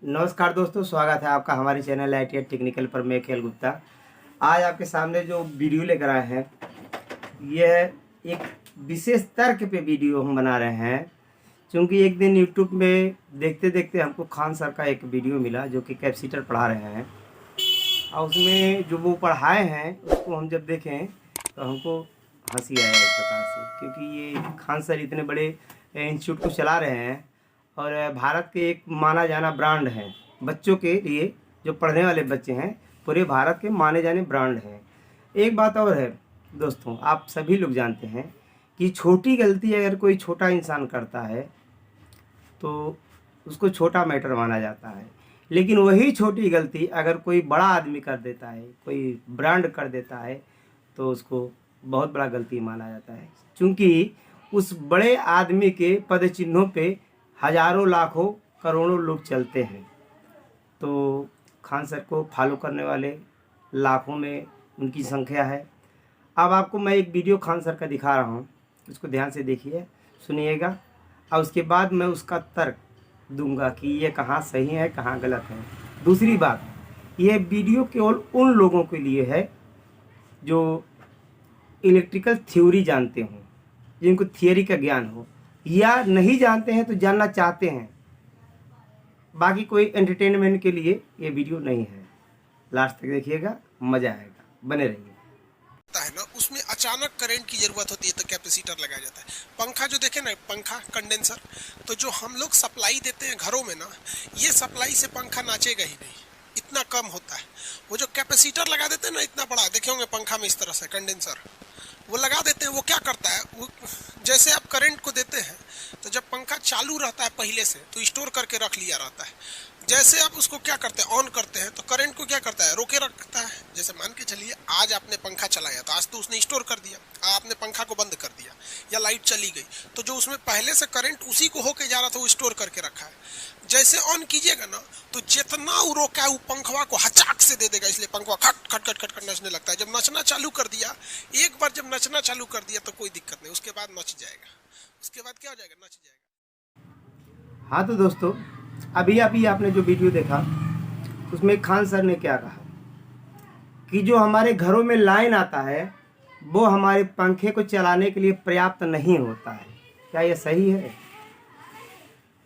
नमस्कार दोस्तों, स्वागत है आपका हमारे चैनल ITI टेक्निकल पर। मैं खेल गुप्ता आज आपके सामने जो वीडियो लेकर आए हैं, यह एक विशेष तर्क पे वीडियो हम बना रहे हैं। क्योंकि एक दिन यूट्यूब में देखते देखते हमको खान सर का एक वीडियो मिला जो कि कैपेसिटर पढ़ा रहे हैं, और उसमें जो वो पढ़ाए हैं उसको हम जब देखें तो हमको हंसी आया एक प्रकार से। क्योंकि ये खान सर इतने बड़े इंस्टीट्यूट को चला रहे हैं और भारत के एक माना जाना ब्रांड है बच्चों के लिए। जो पढ़ने वाले बच्चे हैं पूरे भारत के माने जाने ब्रांड हैं। एक बात और है दोस्तों, आप सभी लोग जानते हैं कि छोटी गलती अगर कोई छोटा इंसान करता है तो उसको छोटा मैटर माना जाता है, लेकिन वही छोटी गलती अगर कोई बड़ा आदमी कर देता है, कोई ब्रांड कर देता है, तो उसको बहुत बड़ा गलती माना जाता है। क्योंकि उस बड़े आदमी के पद चिन्हों पे हजारों लाखों करोड़ों लोग चलते हैं। तो खान सर को फॉलो करने वाले लाखों में उनकी संख्या है। अब आपको मैं एक वीडियो खान सर का दिखा रहा हूँ, उसको ध्यान से देखिए, सुनिएगा, और उसके बाद मैं उसका तर्क दूंगा कि ये कहाँ सही है कहाँ गलत है। दूसरी बात, ये वीडियो केवल उन लोगों के लिए है जो इलेक्ट्रिकल थ्योरी जानते हों, जिनको थियरी का ज्ञान हो, या नहीं जानते हैं तो जानना चाहते हैं। बाकी कोई एंटरटेनमेंट के लिए ये वीडियो नहीं है। लास्ट तक देखिएगा, मजा आएगा, बने रहिए। है ना, उसमें अचानक करंट की जरूरत होती है तो कैपेसिटर लगाया जाता है। पंखा जो देखे ना, पंखा कंडेंसर, तो जो हम लोग सप्लाई देते हैं घरों में ना, ये सप्लाई से पंखा नाचेगा ही नहीं, इतना कम होता है। वो जो कैपेसिटर लगा देते हैं ना, इतना बड़ा देखे होंगे पंखा में इस तरह से कंडेंसर वो लगा देते हैं। वो क्या करता है, वो जैसे आप करंट को देते हैं तो जब पंखा चालू रहता है पहले से तो स्टोर करके रख लिया रहता है। जैसे आप उसको क्या करते हैं, ऑन करते हैं, तो करंट को क्या करता है, रोके रखता है। जैसे मान के चलिए आज आपने पंखा चलाया तो आज तो उसने स्टोर कर दिया, आपने पंखा को बंद कर दिया या लाइट चली गई तो जो उसमें पहले से करंट उसी को होके जा रहा था वो स्टोर करके रखा है। जैसे ऑन कीजिएगा ना तो जितना वो रोका है वो पंखवा को हचाक से दे देगा, इसलिए पंखवा खट खट खट खट खट नचने लगता है। जब नचना चालू कर दिया, एक बार जब नचना चालू कर दिया तो कोई दिक्कत नहीं, उसके बाद नच जाएगा। उसके बाद क्या हो जाएगा, नच जाएगा। हाँ तो दोस्तों, अभी आपने जो वीडियो देखा उसमें खान सर ने क्या कहा कि जो हमारे घरों में लाइन आता है वो हमारे पंखे को चलाने के लिए पर्याप्त नहीं होता है। क्या यह सही है?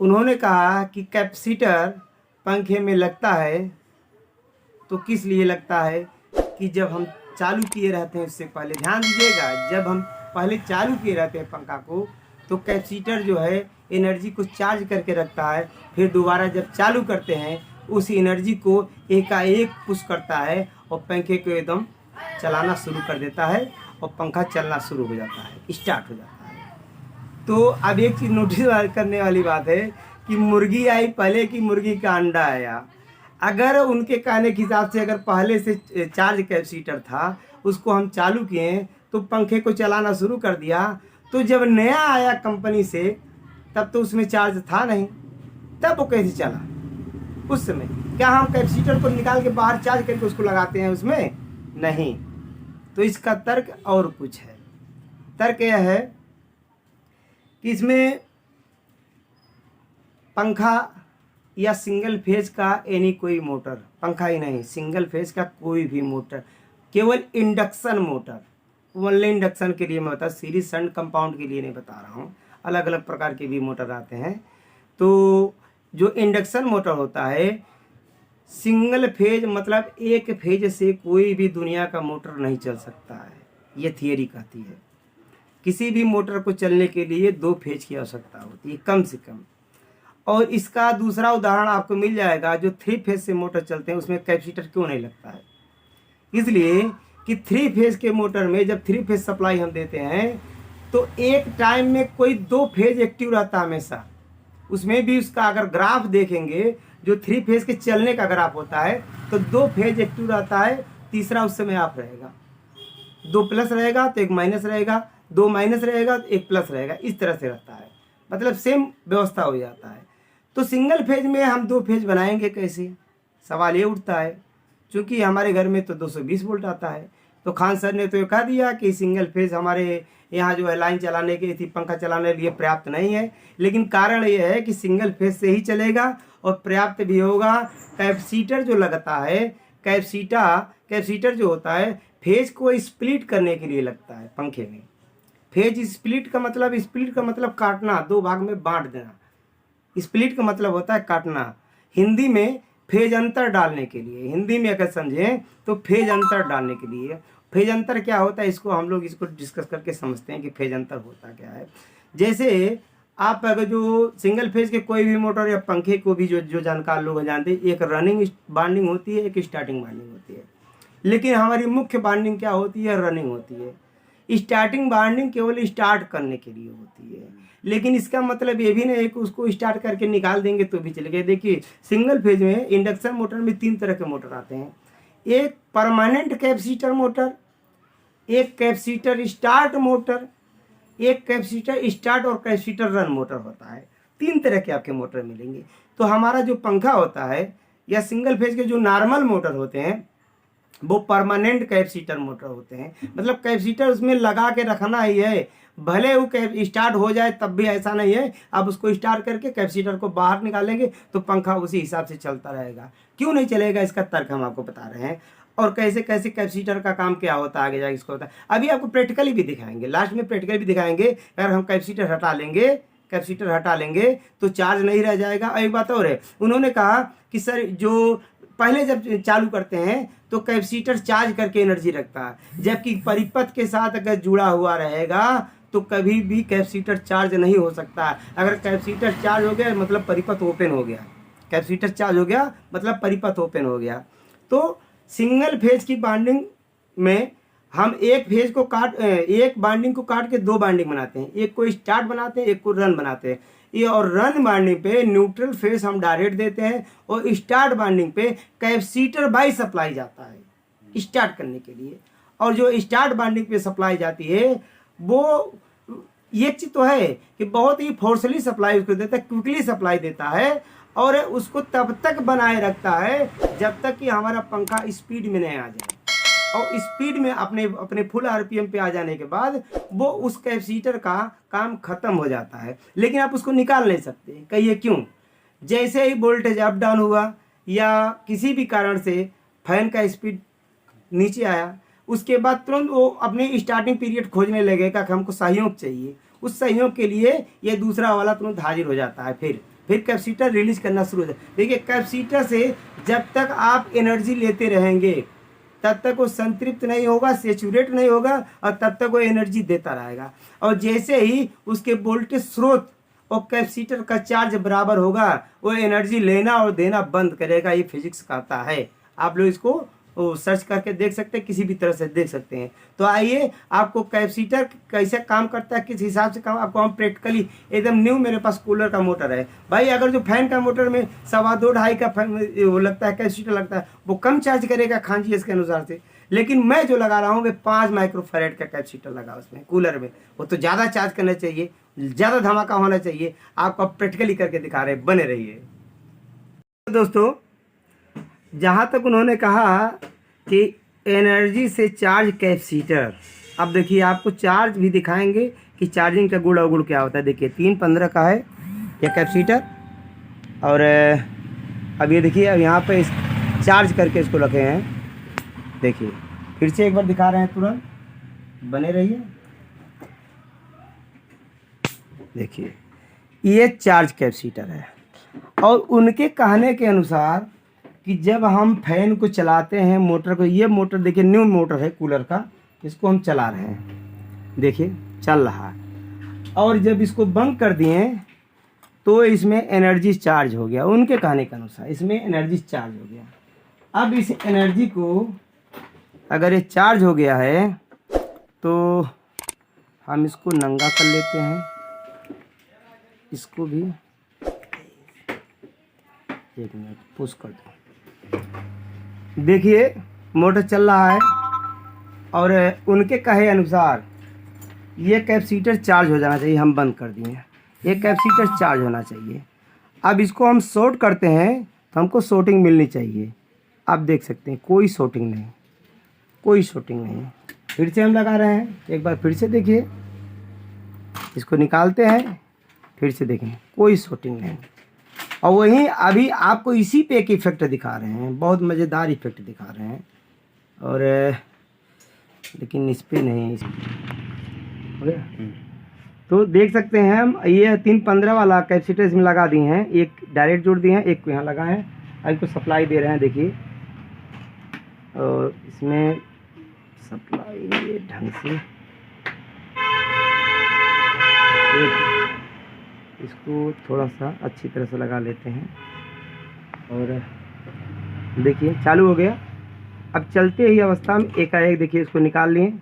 उन्होंने कहा कि कैपेसिटर पंखे में लगता है तो किस लिए लगता है कि जब हम चालू किए रहते हैं, उससे पहले ध्यान दीजिएगा, जब हम पहले चालू किए रहते हैं पंखा को तो कैपेसिटर जो है एनर्जी को चार्ज करके रखता है। फिर दोबारा जब चालू करते हैं उस एनर्जी को एकाएक पुश करता है और पंखे को एकदम चलाना शुरू कर देता है और पंखा चलना शुरू हो जाता है, स्टार्ट हो जाता है। तो अब एक चीज़ नोटिस करने वाली बात है कि मुर्गी आई पहले कि मुर्गी का अंडा आया। अगर उनके कहने के हिसाब से अगर पहले से चार्ज कैपेसिटर था उसको हम चालू किए तो पंखे को चलाना शुरू कर दिया, तो जब नया आया कंपनी से तब तो उसमें चार्ज था नहीं, तब वो कैसे चला उस समय? क्या हम कैपेसिटर को निकाल के बाहर चार्ज करके उसको लगाते हैं उसमें? नहीं। तो इसका तर्क और कुछ है। तर्क यह है कि इसमें पंखा या सिंगल फेज का एनी कोई मोटर, पंखा ही नहीं सिंगल फेज का कोई भी मोटर, केवल इंडक्शन मोटर, ओनली इंडक्शन के लिए मैं बता, सीरीज शंट कंपाउंड के लिए नहीं बता रहा हूँ, अलग अलग प्रकार के भी मोटर आते हैं। तो जो इंडक्शन मोटर होता है सिंगल फेज, मतलब एक फेज से कोई भी दुनिया का मोटर नहीं चल सकता है, ये थियरी कहती है। किसी भी मोटर को चलने के लिए 2 फेज की आवश्यकता होती है कम से कम। और इसका दूसरा उदाहरण आपको मिल जाएगा, जो 3 फेज से मोटर चलते हैं उसमें कैपेसिटर क्यों नहीं लगता है। इसलिए कि 3 फेज के मोटर में जब 3 फेज सप्लाई हम देते हैं तो एक टाइम में कोई 2 फेज एक्टिव रहता है हमेशा। उसमें भी उसका अगर ग्राफ देखेंगे, जो 3 फेज के चलने का ग्राफ होता है तो 2 फेज एक्टिव रहता है, तीसरा उस समय ऑफ रहेगा। 2 प्लस रहेगा तो 1 माइनस रहेगा, 2 माइनस रहेगा तो 1 प्लस रहेगा, इस तरह से रहता है, मतलब सेम व्यवस्था हो जाता है। तो सिंगल फेज में हम 2 फेज बनाएंगे कैसे, सवाल ये उठता है। क्योंकि हमारे घर में तो 220 वोल्ट आता है। तो खान सर ने तो ये कह दिया कि सिंगल फेज हमारे यहाँ जो है लाइन चलाने के लिए, पंखा चलाने के लिए पर्याप्त नहीं है। लेकिन कारण ये है कि सिंगल फेज से ही चलेगा और पर्याप्त भी होगा। कैपेसिटर जो लगता है, कैपेसिटर जो होता है फेज को स्प्लिट करने के लिए लगता है पंखे में। फेज स्प्लिट का मतलब काटना, दो भाग में बांट देना। स्प्लिट का मतलब होता है काटना। हिंदी में फेज अंतर डालने के लिए, हिंदी में अगर समझें तो फेज अंतर डालने के लिए। फेज अंतर क्या होता है, इसको हम लोग इसको डिस्कस करके समझते हैं कि फेज अंतर होता क्या है। जैसे आप अगर जो सिंगल फेज के कोई भी मोटर या पंखे को भी जो जानकार लोग जानते हैं, एक रनिंग बाइंडिंग होती है, एक स्टार्टिंग बाइंडिंग होती है। लेकिन हमारी मुख्य बाइंडिंग क्या होती है, रनिंग होती है। स्टार्टिंग बाइंडिंग केवल स्टार्ट करने के लिए होती है, लेकिन इसका मतलब ये भी नहीं है कि उसको स्टार्ट करके निकाल देंगे तो भी चलेगा। देखिए सिंगल फेज में इंडक्शन मोटर में 3 तरह के मोटर आते हैं। एक परमानेंट कैपेसिटर मोटर, एक कैपेसिटर स्टार्ट मोटर, एक कैपेसिटर स्टार्ट और कैपेसिटर रन मोटर होता है। 3 तरह के आपके मोटर मिलेंगे। तो हमारा जो पंखा होता है या सिंगल फेज के जो नॉर्मल मोटर होते हैं वो परमानेंट कैपेसिटर मोटर होते हैं। मतलब कैपेसिटर उसमें लगा के रखना ही है, भले वो स्टार्ट हो जाए तब भी ऐसा नहीं है। आप उसको स्टार्ट करके कैपेसिटर को बाहर निकालेंगे तो पंखा उसी हिसाब से चलता रहेगा। क्यों नहीं चलेगा, इसका तर्क हम आपको बता रहे हैं। और कैसे कैसे कैपेसिटर का काम क्या होता है आगे जाके इसको होता है। अभी आपको प्रैक्टिकली भी दिखाएंगे, लास्ट में प्रैक्टिकली भी दिखाएंगे। अगर हम कैपेसिटर हटा लेंगे तो चार्ज नहीं रह जाएगा। और एक बात और है, उन्होंने कहा कि सर जो पहले जब चालू करते हैं तो कैपेसिटर चार्ज करके एनर्जी रखता है, जबकि परिपथ के साथ अगर जुड़ा हुआ रहेगा तो कभी भी कैपेसिटर चार्ज नहीं हो सकता। अगर कैपेसिटर चार्ज हो गया मतलब परिपथ ओपन हो गया, कैपेसिटर चार्ज हो गया मतलब परिपथ ओपन हो गया। तो सिंगल फेज की बाइंडिंग में हम एक बाइंडिंग को काट के 2 बाइंडिंग बनाते हैं। एक को स्टार्ट बनाते हैं, एक को रन बनाते हैं। ये और रन बाइंडिंग पे न्यूट्रल फेज हम डायरेक्ट देते हैं और स्टार्ट बाइंडिंग पे कैपेसिटर बाई सप्लाई जाता है स्टार्ट करने के लिए। और जो स्टार्ट बाइंडिंग पे सप्लाई जाती है वो ये चीज तो है कि बहुत ही फोर्सली सप्लाई उसको देता है, क्विकली सप्लाई देता है और उसको तब तक बनाए रखता है जब तक कि हमारा पंखा स्पीड में नहीं आ जाए। और स्पीड में अपने फुल आरपीएम पे आ जाने के बाद वो उस कैपेसिटर का काम खत्म हो जाता है, लेकिन आप उसको निकाल नहीं सकते। कहिए क्यों? जैसे ही वोल्टेज अप डाउन हुआ या किसी भी कारण से फैन का स्पीड नीचे आया, उसके बाद तुरंत वो अपने स्टार्टिंग पीरियड खोजने लगेगा कि हमको सहयोग चाहिए। उस सहयोग के लिए ये दूसरा वाला तुरंत हाजिर हो जाता है। फिर कैपेसिटर रिलीज करना शुरू हो जाता है। देखिए कैपेसिटर से जब तक आप एनर्जी लेते रहेंगे तब तक वो संतृप्त नहीं होगा, सेचुरेट नहीं होगा और तब तक वो एनर्जी देता रहेगा। और जैसे ही उसके वोल्टेज स्रोत और कैपेसिटर का चार्ज बराबर होगा वो एनर्जी लेना और देना बंद करेगा। ये फिजिक्स कहता है। आप लोग इसको सर्च करके देख सकते हैं, किसी भी तरह से देख सकते हैं। तो आइए आपको कैपेसिटर कैसे काम करता है, किस हिसाब से काम, आपको हम प्रैक्टिकली एकदम न्यू मेरे पास कूलर का मोटर है भाई। अगर जो फैन का मोटर में 2.25-2.5 का वो लगता है कैपेसिटर लगता है, वो कम चार्ज करेगा खांजियस के अनुसार से। लेकिन मैं जो लगा रहा हूँ वे 5 माइक्रोफैराड का कैपेसिटर लगा उसमें कूलर में, वो तो ज़्यादा चार्ज करना चाहिए, ज़्यादा धमाका होना चाहिए। आपको प्रैक्टिकली करके दिखा रहे, बने रहिए। दोस्तों जहाँ तक उन्होंने कहा कि एनर्जी से चार्ज कैपेसिटर, अब देखिए आपको चार्ज भी दिखाएंगे कि चार्जिंग का गुण अवगुण क्या होता है। देखिए 315 का है यह कैपेसिटर और अब ये देखिए अब यहाँ पे चार्ज करके इसको रखे हैं। देखिए फिर से एक बार दिखा रहे हैं, तुरंत बने रहिए। देखिए ये चार्ज कैपेसिटर है और उनके कहने के अनुसार कि जब हम फैन को चलाते हैं मोटर को, ये मोटर देखिए न्यू मोटर है कूलर का, इसको हम चला रहे हैं, देखिए चल रहा है। और जब इसको बंद कर दिए तो इसमें एनर्जी चार्ज हो गया। उनके कहने के अनुसार इसमें एनर्जी चार्ज हो गया। अब इस एनर्जी को अगर ये चार्ज हो गया है तो हम इसको नंगा कर लेते हैं, इसको भी एक मिनट पुश कर दो। देखिए मोटर चल रहा है और उनके कहे अनुसार ये कैपेसिटर चार्ज हो जाना चाहिए। हम बंद कर दिए, ये कैपेसिटर चार्ज होना चाहिए। अब इसको हम शॉर्ट करते हैं तो हमको शॉर्टिंग मिलनी चाहिए। आप देख सकते हैं कोई शॉर्टिंग नहीं, कोई शॉर्टिंग नहीं। फिर से हम लगा रहे हैं, एक बार फिर से देखिए, इसको निकालते हैं, फिर से देखें कोई शॉर्टिंग नहीं। और वहीं अभी आपको इसी पे एक इफेक्ट दिखा रहे हैं, बहुत मज़ेदार इफेक्ट दिखा रहे हैं। और लेकिन इस पे नहीं, हो गया। तो देख सकते हैं हम, ये 315 वाला कैपेसिटर इसमें लगा दिए हैं, एक डायरेक्ट जोड़ दिए हैं, एक को यहाँ लगा है, अब इसको सप्लाई दे रहे हैं देखिए। और इसमें सप्लाई ये ढंग से इसको थोड़ा सा अच्छी तरह से लगा लेते हैं। और देखिए चालू हो गया। अब चलते ही अवस्था में एकाएक देखिए इसको निकाल लिए।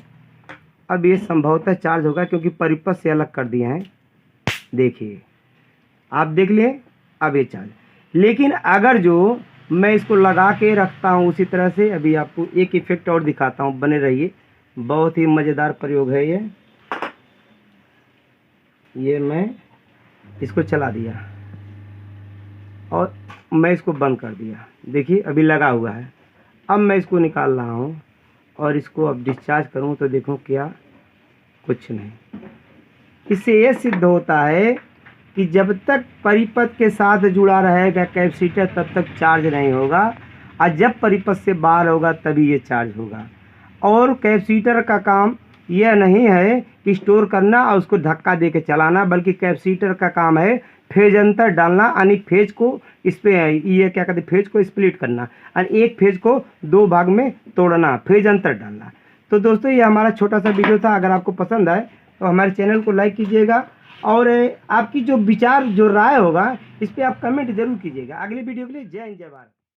अब ये संभवतः चार्ज होगा क्योंकि परिपथ से अलग कर दिए हैं, देखिए आप देख लिए। अब ये चार्ज, लेकिन अगर जो मैं इसको लगा के रखता हूँ उसी तरह से, अभी आपको एक इफेक्ट और दिखाता हूँ, बने रहिए, बहुत ही मज़ेदार प्रयोग है ये मैं इसको चला दिया और मैं इसको बंद कर दिया, देखिए अभी लगा हुआ है। अब मैं इसको निकाल रहा हूँ और इसको अब डिस्चार्ज करूँ तो देखो क्या, कुछ नहीं। इससे ये सिद्ध होता है कि जब तक परिपथ के साथ जुड़ा रहेगा कैपेसिटर तब तक चार्ज नहीं होगा, और जब परिपथ से बाहर होगा तभी ये चार्ज होगा। और कैपेसिटर का काम यह नहीं है कि स्टोर करना और उसको धक्का दे के चलाना, बल्कि कैपेसिटर का काम है फेज अंतर डालना, यानी फेज को इस पे ये क्या कहते हैं, फेज को स्प्लिट करना, यानी एक फेज को दो भाग में तोड़ना, फेज अंतर डालना। तो दोस्तों ये हमारा छोटा सा वीडियो था। अगर आपको पसंद आए तो हमारे चैनल को लाइक कीजिएगा और आपकी जो विचार जो राय होगा इस पर आप कमेंट जरूर कीजिएगा। अगले वीडियो के लिए जय हिंद जय भारत।